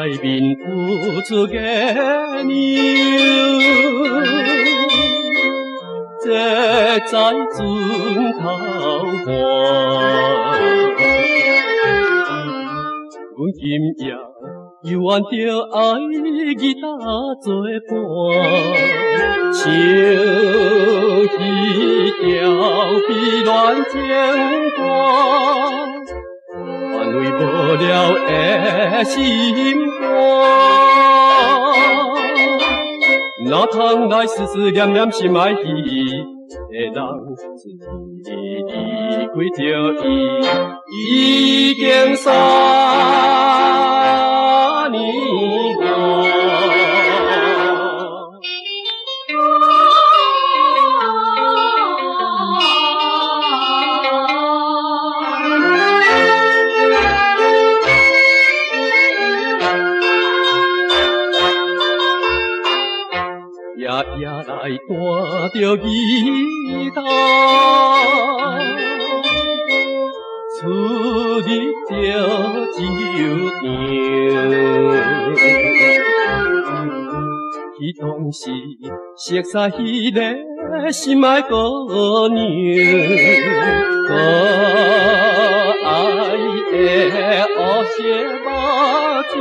面付出个牛，这在船头岸。阮今夜犹原着爱吉他作伴，唱彼条悲恋情歌。安慰无了的心肝，哪通来思思念念心爱伊的人，自己离开着伊，已经3年了。夜来弹着吉他，出入着酒店，彼当时熟悉迄个心爱姑娘，可爱的乌色目睭。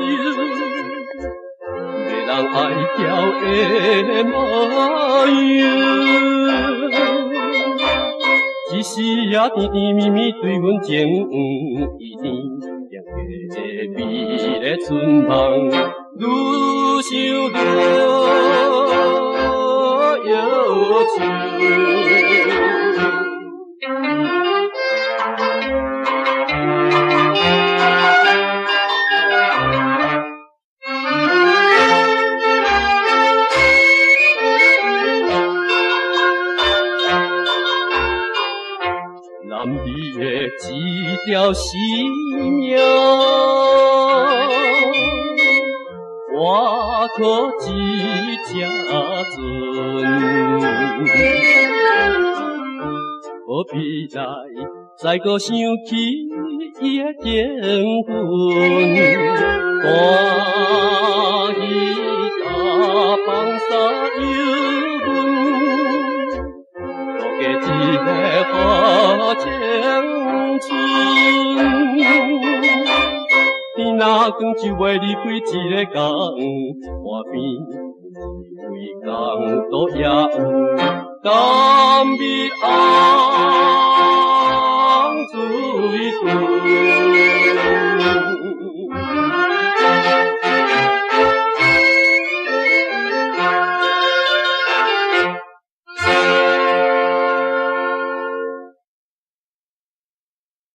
人爱娇的模样，只是也甜甜蜜蜜对阮情意甜，两个美丽春梦，愈想愈忧愁。男儿的一条性命，我可只只存。何必来再搁想起伊的情分？大鱼大放沙忧闷。一个花青春，天若光就会离开一个港，岸边每工都也有甘美爱。